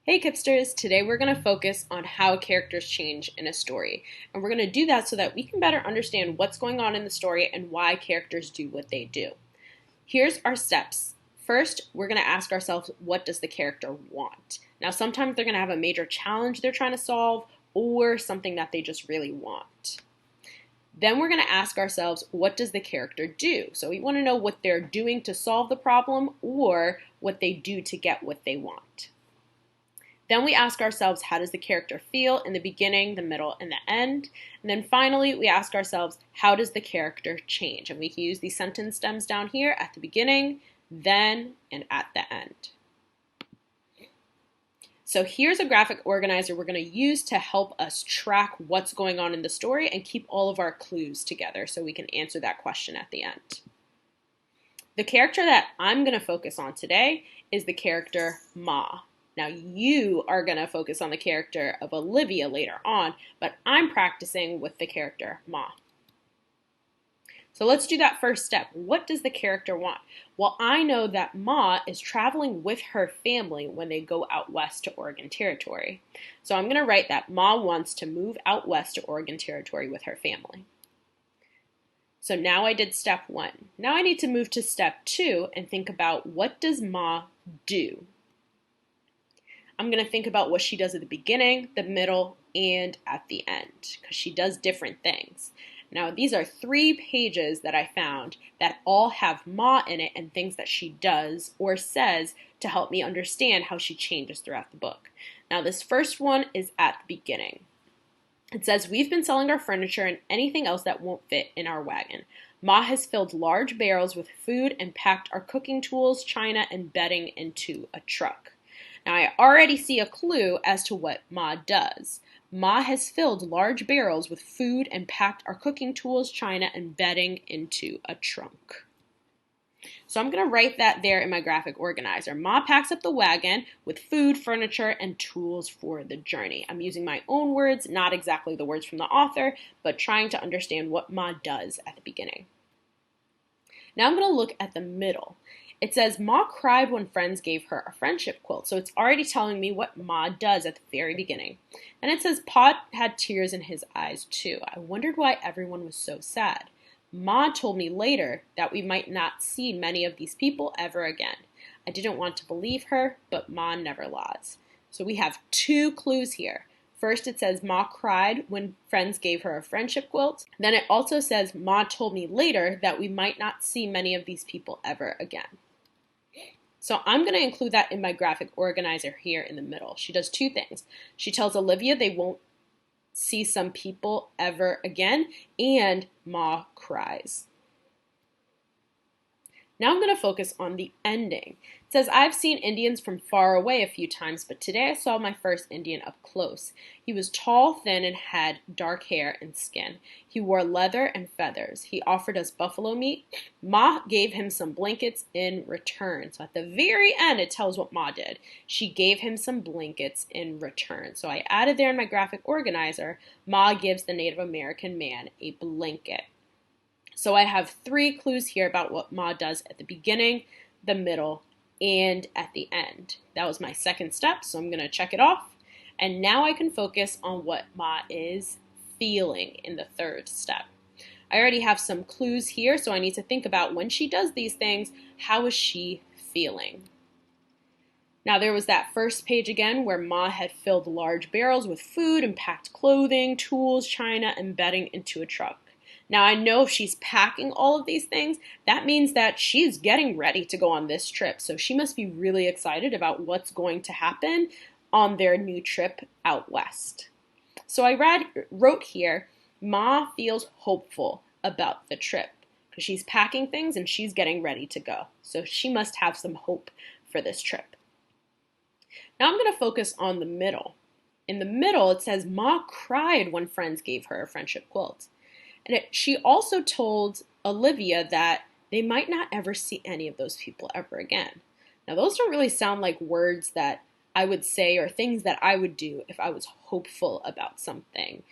Hey Kipsters, today we're going to focus on how characters change in a story. And we're going to do that so that we can better understand what's going on in the story and why characters do what they do. Here's our steps. First, we're going to ask ourselves, what does the character want? Now, sometimes they're going to have a major challenge they're trying to solve or something that they just really want. Then we're going to ask ourselves, what does the character do? So we want to know what they're doing to solve the problem or what they do to get what they want. Then we ask ourselves, how does the character feel in the beginning, the middle, and the end? And then finally, we ask ourselves, how does the character change? And we can use these sentence stems down here at the beginning, then, and at the end. So here's a graphic organizer we're going to use to help us track what's going on in the story and keep all of our clues together so we can answer that question at the end. The character that I'm going to focus on today is the character Ma. Now, you are going to focus on the character of Olivia later on, but I'm practicing with the character Ma. So let's do that first step. What does the character want? Well, I know that Ma is traveling with her family when they go out west to Oregon Territory. So I'm going to write that Ma wants to move out west to Oregon Territory with her family. So now I did step 1. Now I need to move to step 2 and think about, what does Ma do? I'm going to think about what she does at the beginning, the middle, and at the end, because she does different things. Now, these are 3 pages that I found that all have Ma in it and things that she does or says to help me understand how she changes throughout the book. Now, this first one is at the beginning. It says, we've been selling our furniture and anything else that won't fit in our wagon. Ma has filled large barrels with food and packed our cooking tools, china, and bedding into a truck. Now, I already see a clue as to what Ma does. Ma has filled large barrels with food and packed our cooking tools, china, and bedding into a trunk. So I'm going to write that there in my graphic organizer. Ma packs up the wagon with food, furniture, and tools for the journey. I'm using my own words, not exactly the words from the author, but trying to understand what Ma does at the beginning. Now I'm going to look at the middle. It says, Ma cried when friends gave her a friendship quilt. So it's already telling me what Ma does at the very beginning. And it says, Pa had tears in his eyes too. I wondered why everyone was so sad. Ma told me later that we might not see many of these people ever again. I didn't want to believe her, but Ma never lies. So we have 2 clues here. First, it says Ma cried when friends gave her a friendship quilt. Then it also says Ma told me later that we might not see many of these people ever again. So I'm going to include that in my graphic organizer here in the middle. She does 2 things. She tells Olivia they won't see some people ever again, and Ma cries. Now I'm going to focus on the ending. It says, I've seen Indians from far away a few times, but today I saw my first Indian up close. He was tall, thin, and had dark hair and skin. He wore leather and feathers. He offered us buffalo meat. Ma gave him some blankets in return. So at the very end, it tells what Ma did. She gave him some blankets in return. So I added there in my graphic organizer, Ma gives the Native American man a blanket. So I have 3 clues here about what Ma does at the beginning, the middle, and at the end. That was my second step, so I'm going to check it off. And now I can focus on what Ma is feeling in the 3rd step. I already have some clues here, so I need to think about, when she does these things, how is she feeling? Now, there was that first page again where Ma had filled large barrels with food and packed clothing, tools, china, and bedding into a truck. Now, I know if she's packing all of these things, that means that she's getting ready to go on this trip. So she must be really excited about what's going to happen on their new trip out west. So I wrote here, Ma feels hopeful about the trip because she's packing things and she's getting ready to go. So she must have some hope for this trip. Now I'm going to focus on the middle. In the middle, it says, Ma cried when friends gave her a friendship quilt. And she also told Olivia that they might not ever see any of those people ever again. Now, those don't really sound like words that I would say or things that I would do if I was hopeful about something.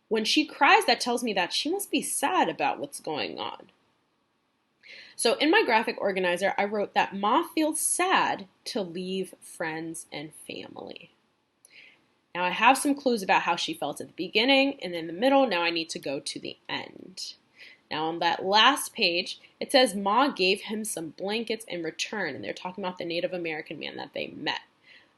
When she cries, that tells me that she must be sad about what's going on. So in my graphic organizer, I wrote that Ma feels sad to leave friends and family. Now I have some clues about how she felt at the beginning and in the middle. Now I need to go to the end. Now on that last page, it says Ma gave him some blankets in return, and they're talking about the Native American man that they met.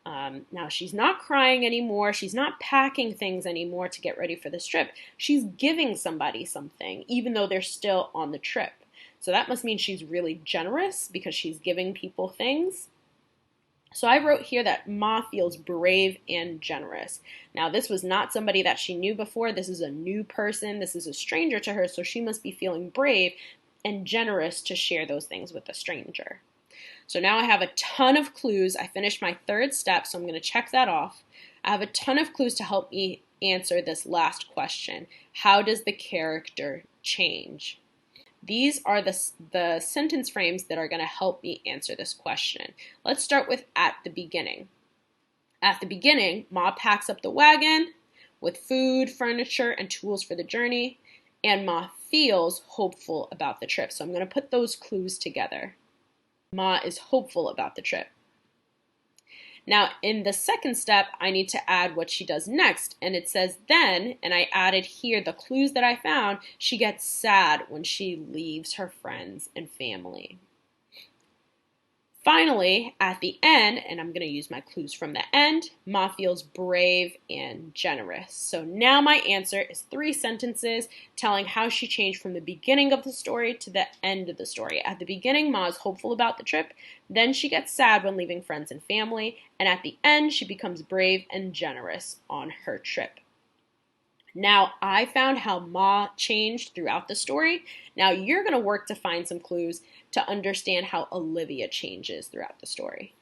Now she's not crying anymore. She's not packing things anymore to get ready for this trip. She's giving somebody something, even though they're still on the trip. So that must mean she's really generous because she's giving people things. So I wrote here that Ma feels brave and generous. Now this was not somebody that she knew before. This is a new person. This is a stranger to her. So she must be feeling brave and generous to share those things with a stranger. So now I have a ton of clues. I finished my third step, so I'm going to check that off. I have a ton of clues to help me answer this last question. How does the character change? These are the sentence frames that are going to help me answer this question. Let's start with at the beginning. At the beginning, Ma packs up the wagon with food, furniture, and tools for the journey, and Ma feels hopeful about the trip. So I'm going to put those clues together. Ma is hopeful about the trip. Now, in the second step, I need to add what she does next. And it says then, and I added here the clues that I found, she gets sad when she leaves her friends and family. Finally, at the end, and I'm going to use my clues from the end, Ma feels brave and generous. So now my answer is 3 sentences telling how she changed from the beginning of the story to the end of the story. At the beginning, Ma is hopeful about the trip. Then she gets sad when leaving friends and family. And at the end, she becomes brave and generous on her trip. Now, I found how Ma changed throughout the story. Now, you're going to work to find some clues to understand how Olivia changes throughout the story.